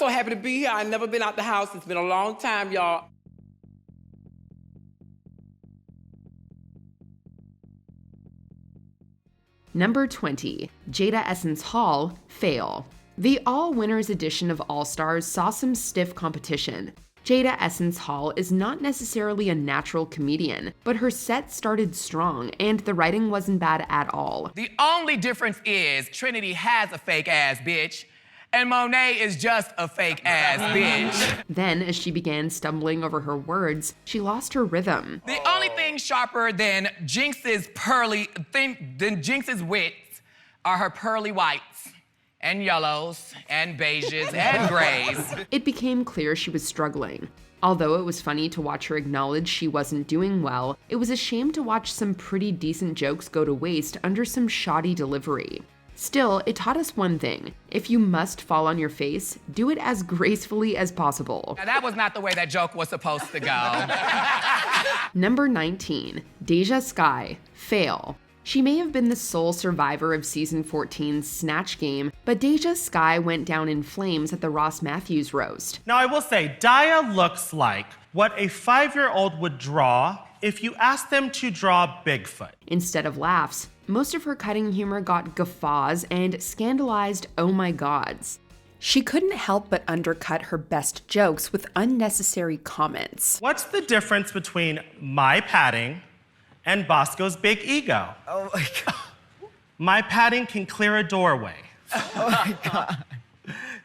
so happy to be here. I've never been out the house. It's been a long time, y'all. Number 20, Jada Essence Hall, Fail. The all-winners edition of All Stars saw some stiff competition. Jada Essence Hall is not necessarily a natural comedian, but her set started strong and the writing wasn't bad at all. The only difference is Trinity has a fake-ass bitch, and Monet is just a fake-ass bitch. Then, as she began stumbling over her words, she lost her rhythm. The only thing sharper than Jinx's wits are her pearly whites, and yellows, and beiges, and grays. It became clear she was struggling. Although it was funny to watch her acknowledge she wasn't doing well, it was a shame to watch some pretty decent jokes go to waste under some shoddy delivery. Still, it taught us one thing. If you must fall on your face, do it as gracefully as possible. Now that was not the way that joke was supposed to go. Number 19, DeJa Skye, Fail. She may have been the sole survivor of season 14's Snatch Game, but DeJa Skye went down in flames at the Ross Matthews roast. Now I will say, Daya looks like what a 5-year-old would draw if you asked them to draw Bigfoot. Instead of laughs, most of her cutting humor got guffaws and scandalized oh my gods. She couldn't help but undercut her best jokes with unnecessary comments. What's the difference between my padding and Bosco's big ego? Oh my God. My padding can clear a doorway. Oh my God.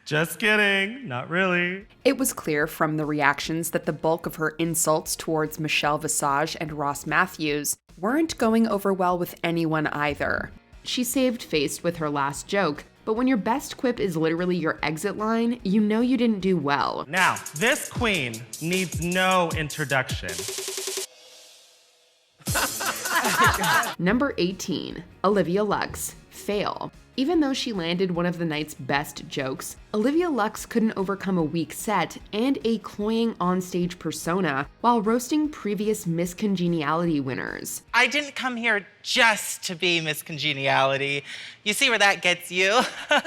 Just kidding, not really. It was clear from the reactions that the bulk of her insults towards Michelle Visage and Ross Matthews weren't going over well with anyone either. She saved face with her last joke, but when your best quip is literally your exit line, you know you didn't do well. Now, this queen needs no introduction. Number 18, Olivia Lux, Fail. Even though she landed one of the night's best jokes, Olivia Lux couldn't overcome a weak set and a cloying onstage persona while roasting previous Miss Congeniality winners. I didn't come here just to be Miss Congeniality. You see where that gets you?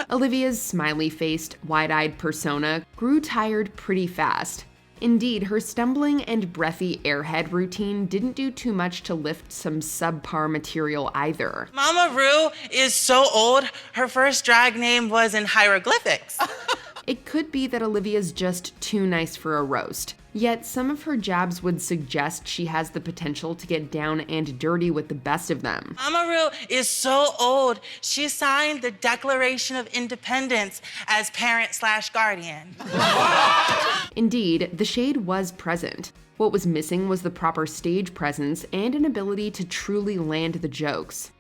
Olivia's smiley-faced, wide-eyed persona grew tired pretty fast. Indeed, her stumbling and breathy airhead routine didn't do too much to lift some subpar material either. Mama Ru is so old, her first drag name was in hieroglyphics. It could be that Olivia's just too nice for a roast. Yet some of her jabs would suggest she has the potential to get down and dirty with the best of them. Mama Ru is so old, she signed the Declaration of Independence as parent/guardian. Indeed, the shade was present. What was missing was the proper stage presence and an ability to truly land the jokes.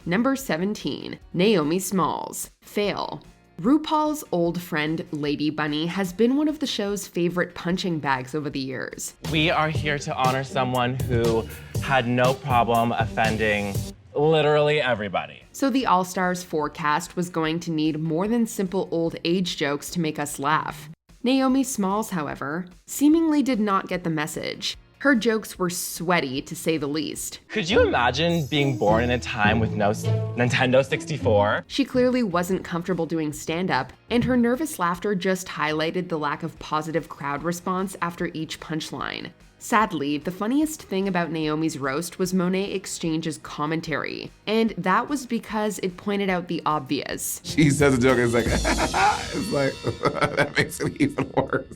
Number 17, Naomi Smalls, Fail. RuPaul's old friend, Lady Bunny, has been one of the show's favorite punching bags over the years. We are here to honor someone who had no problem offending literally everybody. So the All Stars forecast was going to need more than simple old age jokes to make us laugh. Naomi Smalls, however, seemingly did not get the message. Her jokes were sweaty, to say the least. Could you imagine being born in a time with no Nintendo 64? She clearly wasn't comfortable doing stand-up, and her nervous laughter just highlighted the lack of positive crowd response after each punchline. Sadly, the funniest thing about Naomi's roast was Monet Exchange's commentary, and that was because it pointed out the obvious. She says a joke and it's like, it's like, that makes it even worse.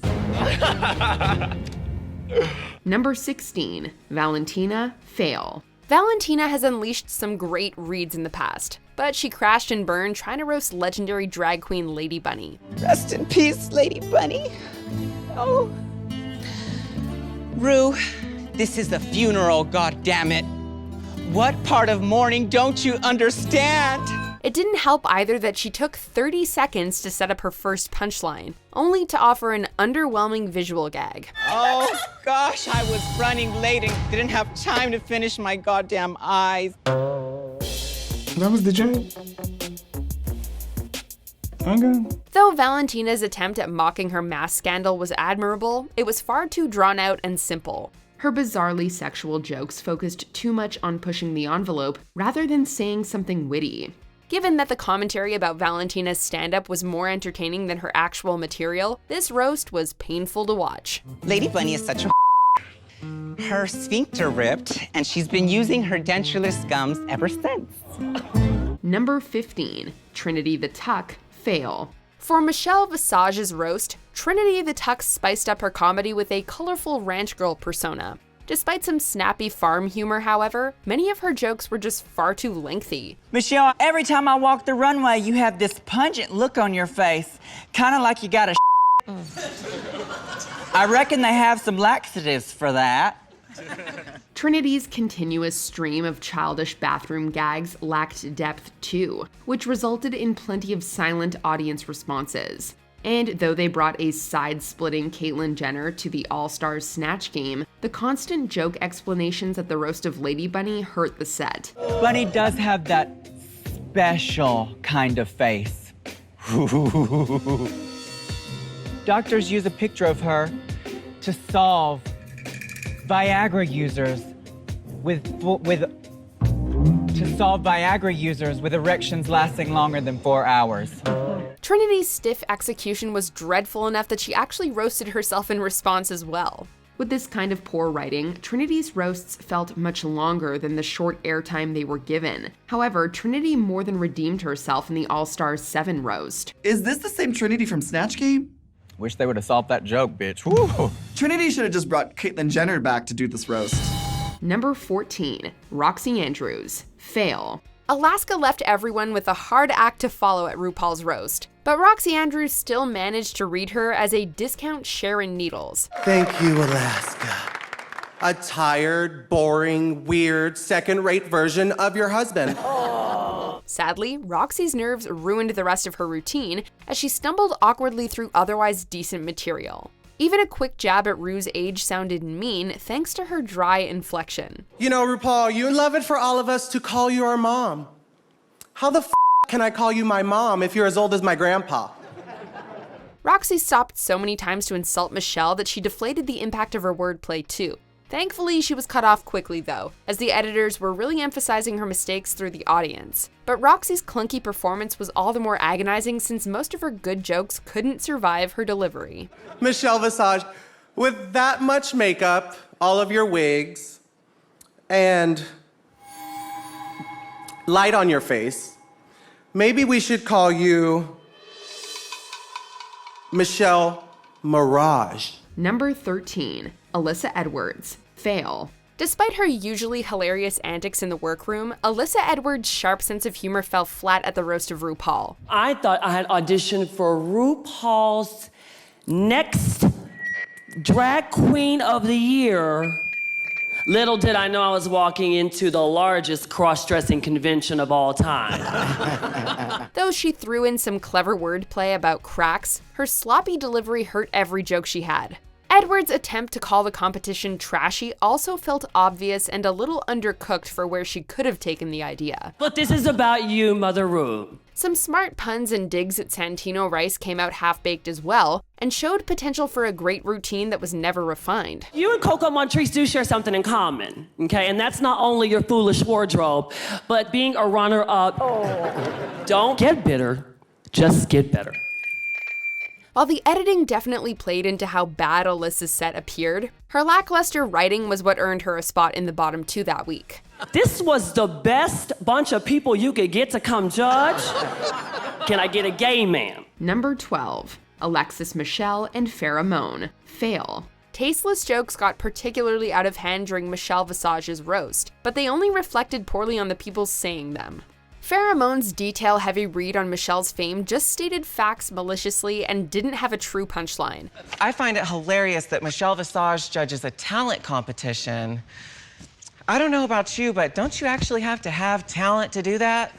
Number 16, Valentina, Fail. Valentina has unleashed some great reads in the past, but she crashed and burned trying to roast legendary drag queen Lady Bunny. Rest in peace, Lady Bunny. Oh. Ru, this is the funeral, goddammit. What part of mourning don't you understand? It didn't help either that she took 30 seconds to set up her first punchline, only to offer an underwhelming visual gag. Oh gosh, I was running late and didn't have time to finish my goddamn eyes. That was the joke? Okay. Though Valentina's attempt at mocking her mask scandal was admirable, it was far too drawn out and simple. Her bizarrely sexual jokes focused too much on pushing the envelope rather than saying something witty. Given that the commentary about Valentina's stand-up was more entertaining than her actual material, this roast was painful to watch. Lady Bunny is such a her sphincter ripped, and she's been using her dentureless gums ever since. Number 15, Trinity the Tuck, fail. For Michelle Visage's roast, Trinity the Tuck spiced up her comedy with a colorful ranch girl persona. Despite some snappy farm humor, however, many of her jokes were just far too lengthy. Michelle, every time I walk the runway, you have this pungent look on your face, kind of like you got a I reckon they have some laxatives for that. Trinity's continuous stream of childish bathroom gags lacked depth too, which resulted in plenty of silent audience responses. And though they brought a side-splitting Caitlyn Jenner to the All-Stars Snatch Game, the constant joke explanations at the roast of Lady Bunny hurt the set. Bunny does have that special kind of face. Doctors use a picture of her to solve Viagra users with erections lasting longer than 4 hours. Trinity's stiff execution was dreadful enough that she actually roasted herself in response as well. With this kind of poor writing, Trinity's roasts felt much longer than the short airtime they were given. However, Trinity more than redeemed herself in the All-Stars 7 roast. Is this the same Trinity from Snatch Game? Wish they would have solved that joke, bitch. Woo! Trinity should have just brought Caitlyn Jenner back to do this roast. Number 14, Roxy Andrews, fail. Alaska left everyone with a hard act to follow at RuPaul's roast, but Roxy Andrews still managed to read her as a discount Sharon Needles. Thank you, Alaska. A tired, boring, weird, second-rate version of your husband. Sadly, Roxy's nerves ruined the rest of her routine as she stumbled awkwardly through otherwise decent material. Even a quick jab at Ru's age sounded mean thanks to her dry inflection. You know, RuPaul, you'd love it for all of us to call you our mom. How the can I call you my mom if you're as old as my grandpa? Roxy stopped so many times to insult Michelle that she deflated the impact of her wordplay too. Thankfully, she was cut off quickly though, as the editors were really emphasizing her mistakes through the audience. But Roxy's clunky performance was all the more agonizing since most of her good jokes couldn't survive her delivery. Michelle Visage, with that much makeup, all of your wigs, and light on your face, maybe we should call you Michelle Mirage. Number 13, Alyssa Edwards, fail. Despite her usually hilarious antics in the workroom, Alyssa Edwards' sharp sense of humor fell flat at the roast of RuPaul. I thought I had auditioned for RuPaul's next Drag Queen of the Year. Little did I know I was walking into the largest cross-dressing convention of all time. Though she threw in some clever wordplay about cracks, her sloppy delivery hurt every joke she had. Edwards' attempt to call the competition trashy also felt obvious and a little undercooked for where she could have taken the idea. But this is about you, Mother Ru. Some smart puns and digs at Santino Rice came out half-baked as well, and showed potential for a great routine that was never refined. You and Coco Montrese do share something in common, okay? And that's not only your foolish wardrobe, but being a runner-up. Don't get bitter, just get better. While the editing definitely played into how bad Alyssa's set appeared, her lackluster writing was what earned her a spot in the bottom 2 that week. This was the best bunch of people you could get to come judge. Can I get a gay man? Number 12, Alexis Michelle and Farrah Moan, fail. Tasteless jokes got particularly out of hand during Michelle Visage's roast, but they only reflected poorly on the people saying them. Farrah Moan's detail-heavy read on Michelle's fame just stated facts maliciously and didn't have a true punchline. I find it hilarious that Michelle Visage judges a talent competition. I don't know about you, but don't you actually have to have talent to do that?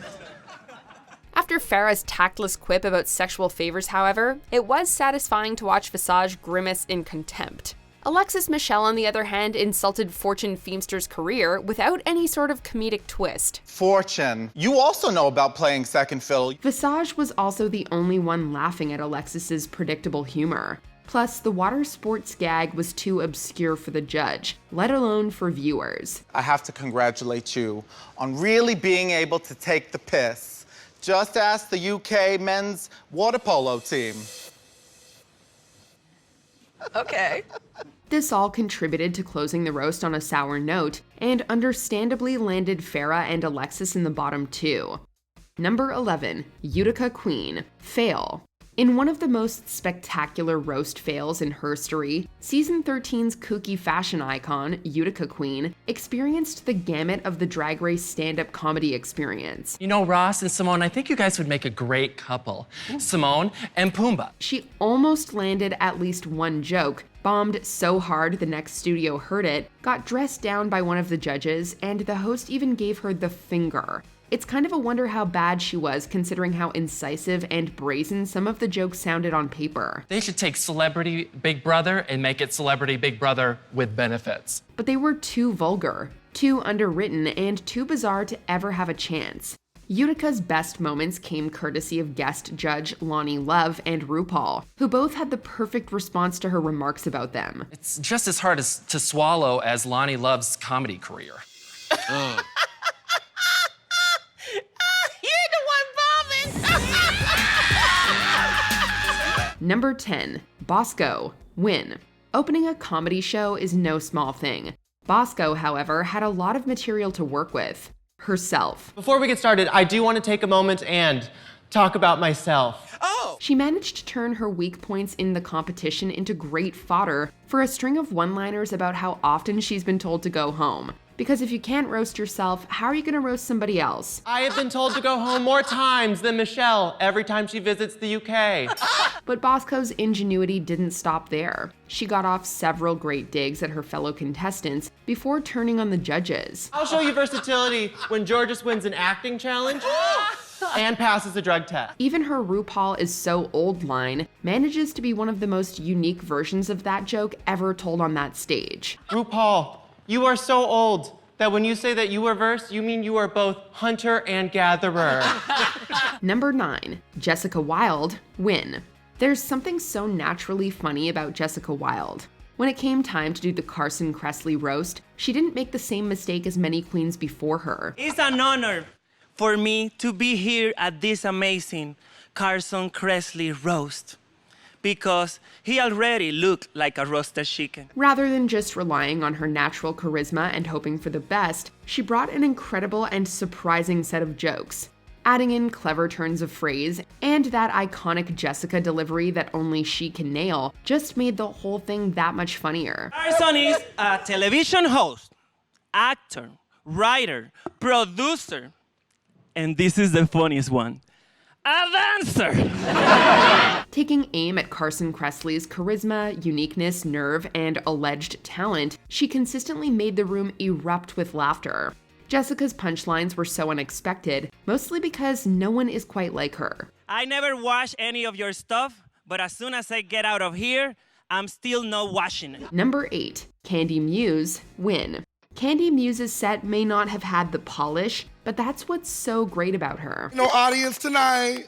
After Farrah's tactless quip about sexual favors, however, it was satisfying to watch Visage grimace in contempt. Alexis Michelle, on the other hand, insulted Fortune Feimster's career without any sort of comedic twist. Fortune, you also know about playing second fiddle. Visage was also the only one laughing at Alexis's predictable humor. Plus, the water sports gag was too obscure for the judge, let alone for viewers. I have to congratulate you on really being able to take the piss, Just ask the UK men's water polo team. Okay. This all contributed to closing the roast on a sour note, and understandably landed Farrah and Alexis in the bottom two. Number 11, Utica Queen, fail. In one of the most spectacular roast fails in herstory, Season 13's kooky fashion icon, Utica Queen, experienced the gamut of the Drag Race stand-up comedy experience. You know, Ross and Simone, I think you guys would make a great couple. Simone and Pumbaa. She almost landed at least one joke, bombed so hard the next studio heard it, got dressed down by one of the judges, and the host even gave her the finger. It's kind of a wonder how bad she was, considering how incisive and brazen some of the jokes sounded on paper. They should take Celebrity Big Brother and make it Celebrity Big Brother with benefits. But they were too vulgar, too underwritten, and too bizarre to ever have a chance. Utica's best moments came courtesy of guest judge Loni Love and RuPaul, who both had the perfect response to her remarks about them. It's just as hard to swallow as Loni Love's comedy career. Number 10, Bosco, win. Opening a comedy show is no small thing. Bosco, however, had a lot of material to work with. Herself. Before we get started, I do want to take a moment and talk about myself. She managed to turn her weak points in the competition into great fodder for a string of one-liners about how often she's been told to go home. Because if you can't roast yourself, how are you gonna roast somebody else? I have been told to go home more times than Michelle every time she visits the UK. But Bosco's ingenuity didn't stop there. She got off several great digs at her fellow contestants before turning on the judges. I'll show you versatility when Georges wins an acting challenge and passes a drug test. Even her RuPaul is so old line manages to be one of the most unique versions of that joke ever told on that stage. RuPaul, you are so old that when you say that you are verse, you mean you are both hunter and gatherer. Number 9, Jessica Wilde, win. There's something so naturally funny about Jessica Wilde. When it came time to do the Carson Kressley roast, she didn't make the same mistake as many queens before her. It's an honor for me to be here at this amazing Carson Kressley roast, because he already looked like a roasted chicken. Rather than just relying on her natural charisma and hoping for the best, she brought an incredible and surprising set of jokes. Adding in clever turns of phrase and that iconic Jessica delivery that only she can nail just made the whole thing that much funnier. Carson is a television host, actor, writer, producer, and this is the funniest one, a dancer. Taking aim at Carson Kressley's charisma, uniqueness, nerve, and alleged talent, she consistently made the room erupt with laughter. Jessica's punchlines were so unexpected, mostly because no one is quite like her. I never wash any of your stuff, but as soon as I get out of here, I'm still not washing it. Number 8, Kandy Muse, win. Kandy Muse's set may not have had the polish, but that's what's so great about her. No audience tonight.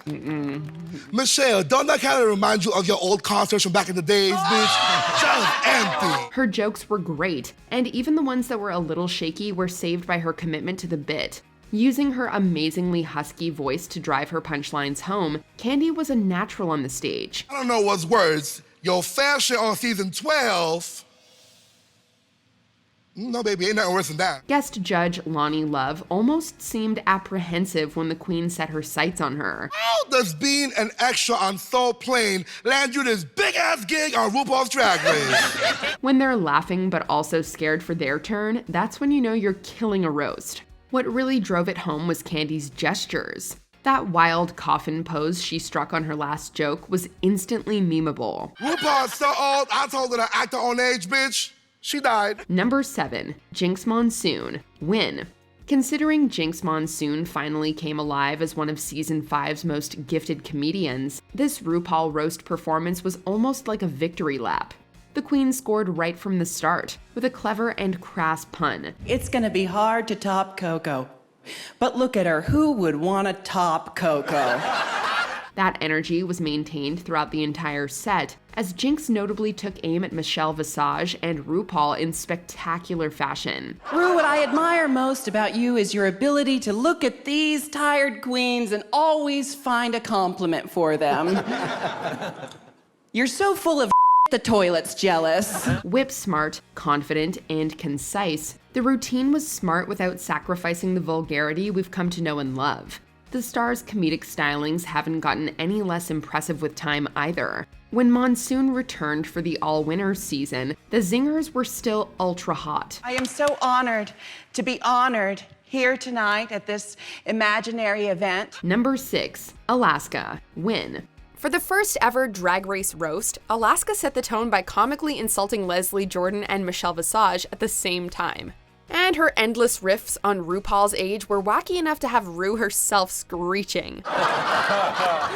Michelle, don't that kind of remind you of your old concerts from back in the days, bitch? Just empty. Her jokes were great, and even the ones that were a little shaky were saved by her commitment to the bit. Using her amazingly husky voice to drive her punchlines home, Kandy was a natural on the stage. I don't know what's worse, your fashion on season 12. No, baby, ain't nothing worse than that. Guest judge Loni Love almost seemed apprehensive when the queen set her sights on her. How does being an extra on Soul Plane land you this big-ass gig on RuPaul's Drag Race? When they're laughing but also scared for their turn, that's when you know you're killing a roast. What really drove it home was Kandy's gestures. That wild coffin pose she struck on her last joke was instantly memeable. RuPaul's so old, I told her to act her own age, bitch. She died. Number 7, Jinx Monsoon, win. Considering Jinx Monsoon finally came alive as one of Season 5's most gifted comedians, this RuPaul roast performance was almost like a victory lap. The queen scored right from the start, with a clever and crass pun. It's gonna be hard to top Coco. But look at her, who would want to top Coco? That energy was maintained throughout the entire set, as Jinx notably took aim at Michelle Visage and RuPaul in spectacular fashion. Ru, what I admire most about you is your ability to look at these tired queens and always find a compliment for them. You're so full of the toilet's jealous. Whip smart, confident, and concise, the routine was smart without sacrificing the vulgarity we've come to know and love. The star's comedic stylings haven't gotten any less impressive with time either. When Monsoon returned for the all-winners season, the zingers were still ultra hot. I am so honored to be honored here tonight at this imaginary event. Number 6, Alaska, win. For the first ever Drag Race roast, Alaska set the tone by comically insulting Leslie Jordan and Michelle Visage at the same time. And her endless riffs on RuPaul's age were wacky enough to have Ru herself screeching.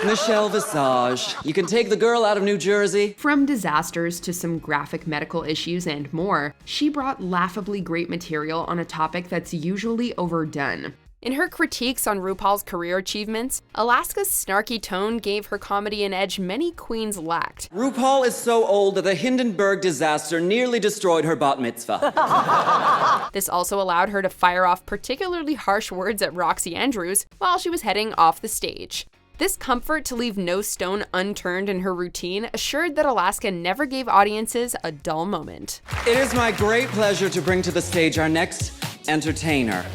Michelle Visage, you can take the girl out of New Jersey. From disasters to some graphic medical issues and more, she brought laughably great material on a topic that's usually overdone. In her critiques on RuPaul's career achievements, Alaska's snarky tone gave her comedy an edge many queens lacked. RuPaul is so old that the Hindenburg disaster nearly destroyed her bat mitzvah. This also allowed her to fire off particularly harsh words at Roxy Andrews while she was heading off the stage. This comfort to leave no stone unturned in her routine assured that Alaska never gave audiences a dull moment. It is my great pleasure to bring to the stage our next entertainer,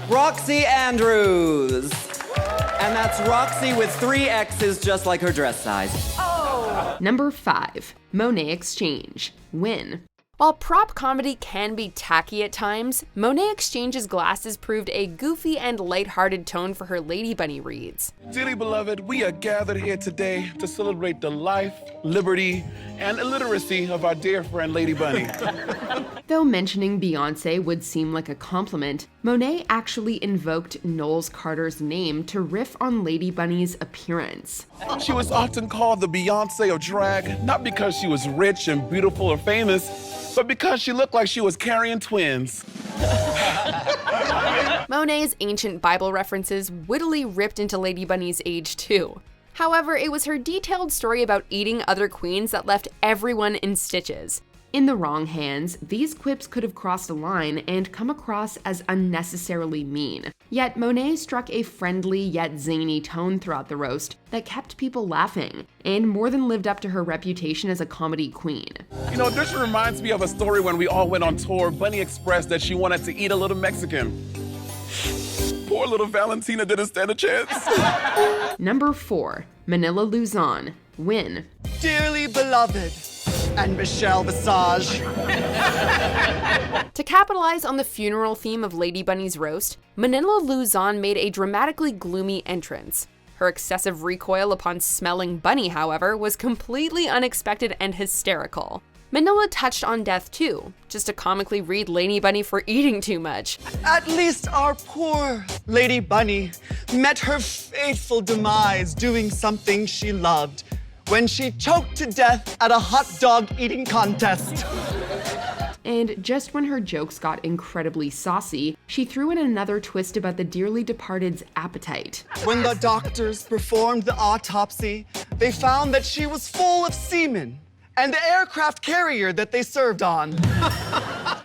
Roxy Andrews. And that's Roxy with 3 X's just like her dress size. Number 5, Monet Exchange, win. While prop comedy can be tacky at times, Monet Exchange's glasses proved a goofy and lighthearted tone for her Lady Bunny reads. Dearly beloved, we are gathered here today to celebrate the life, liberty, and illiteracy of our dear friend Lady Bunny. Though mentioning Beyonce would seem like a compliment, Monet actually invoked Knowles Carter's name to riff on Lady Bunny's appearance. She was often called the Beyonce of drag, not because she was rich and beautiful or famous, but because she looked like she was carrying twins. Monet's ancient Bible references wittily ripped into Lady Bunny's age too. However, it was her detailed story about eating other queens that left everyone in stitches. In the wrong hands, these quips could have crossed a line and come across as unnecessarily mean. Yet Monet struck a friendly yet zany tone throughout the roast that kept people laughing, and more than lived up to her reputation as a comedy queen. You know, this reminds me of a story when we all went on tour. Bunny expressed that she wanted to eat a little Mexican. Poor little Valentina didn't stand a chance. Number 4, Manila Luzon, win. Dearly beloved, and Michelle Visage. To capitalize on the funeral theme of Lady Bunny's roast, Manila Luzon made a dramatically gloomy entrance. Her excessive recoil upon smelling Bunny, however, was completely unexpected and hysterical. Manila touched on death too, just to comically read Lady Bunny for eating too much. At least our poor Lady Bunny met her fateful demise doing something she loved, when she choked to death at a hot dog eating contest. And just when her jokes got incredibly saucy, she threw in another twist about the dearly departed's appetite. When the doctors performed the autopsy, they found that she was full of semen and the aircraft carrier that they served on.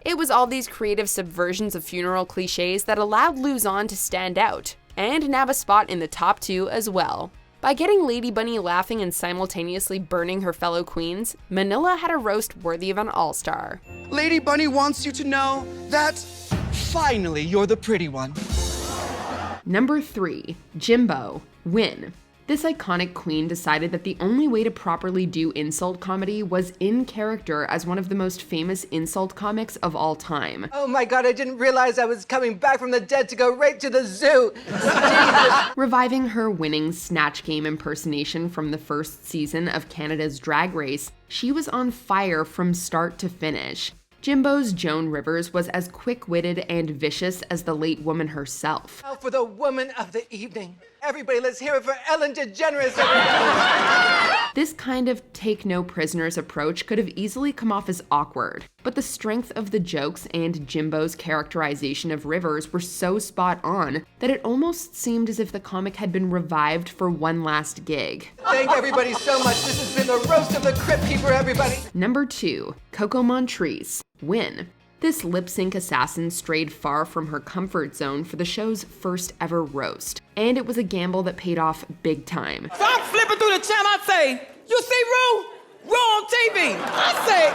It was all these creative subversions of funeral cliches that allowed Luzon to stand out, and nab a spot in the top 2 as well. By getting Lady Bunny laughing and simultaneously burning her fellow queens, Manila had a roast worthy of an all-star. Lady Bunny wants you to know that finally you're the pretty one. Number 3, Jimbo, win. This iconic queen decided that the only way to properly do insult comedy was in character as one of the most famous insult comics of all time. Oh my God, I didn't realize I was coming back from the dead to go right to the zoo. Reviving her winning Snatch Game impersonation from the first season of Canada's Drag Race, she was on fire from start to finish. Jimbo's Joan Rivers was as quick-witted and vicious as the late woman herself. Now for the woman of the evening, Everybody, let's hear it for Ellen DeGeneres. This kind of take no prisoners approach could have easily come off as awkward, but the strength of the jokes and Jimbo's characterization of Rivers were so spot on that it almost seemed as if the comic had been revived for one last gig. Thank everybody so much. This has been the roast of the Crypt Keeper, everybody. Number 2, Coco Montrese, Win. This lip-sync assassin strayed far from her comfort zone for the show's first ever roast, and it was a gamble that paid off big time. So I'm flipping through the channel, I say, you see Ru on TV. I say,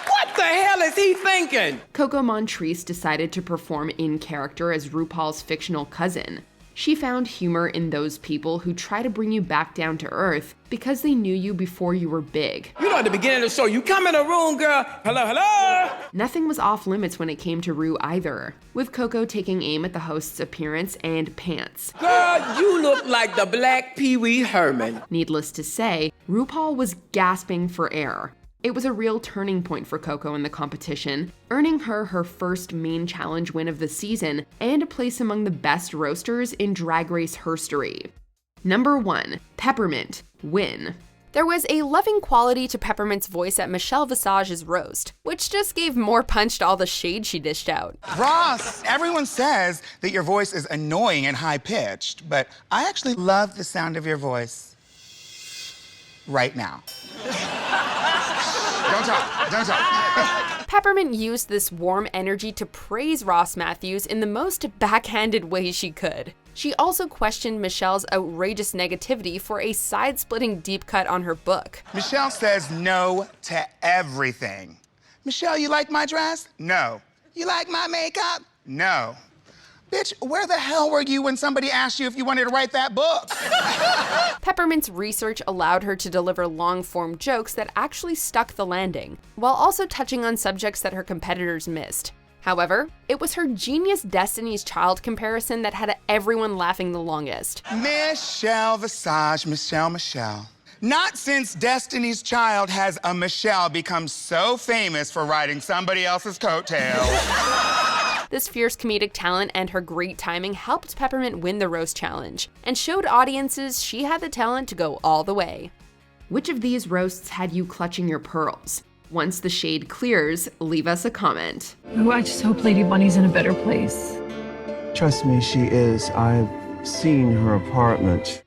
what the hell is he thinking? Coco Montrese decided to perform in character as RuPaul's fictional cousin. She found humor in those people who try to bring you back down to earth because they knew you before you were big. You know, at the beginning of the show, you come in the room, girl, hello, hello. Nothing was off limits when it came to Ru either, with Coco taking aim at the host's appearance and pants. Girl, you look like the Black Pee Wee Herman. Needless to say, RuPaul was gasping for air. It was a real turning point for Coco in the competition, earning her her first main challenge win of the season and a place among the best roasters in Drag Race herstory. Number 1, Peppermint, Win. There was a loving quality to Peppermint's voice at Michelle Visage's roast, which just gave more punch to all the shade she dished out. Ross, everyone says that your voice is annoying and high-pitched, but I actually love the sound of your voice right now. Don't talk. Peppermint used this warm energy to praise Ross Matthews in the most backhanded way she could. She also questioned Michelle's outrageous negativity for a side-splitting deep cut on her book. Michelle says no to everything. Michelle, you like my dress? No. You like my makeup? No. Bitch, where the hell were you when somebody asked you if you wanted to write that book? Peppermint's research allowed her to deliver long-form jokes that actually stuck the landing, while also touching on subjects that her competitors missed. However, it was her genius Destiny's Child comparison that had everyone laughing the longest. Michelle Visage, Michelle. Not since Destiny's Child has a Michelle become so famous for riding somebody else's coattails. This fierce comedic talent and her great timing helped Peppermint win the roast challenge, and showed audiences she had the talent to go all the way. Which of these roasts had you clutching your pearls? Once the shade clears, leave us a comment. Oh, I just hope Lady Bunny's in a better place. Trust me, she is. I've seen her apartment.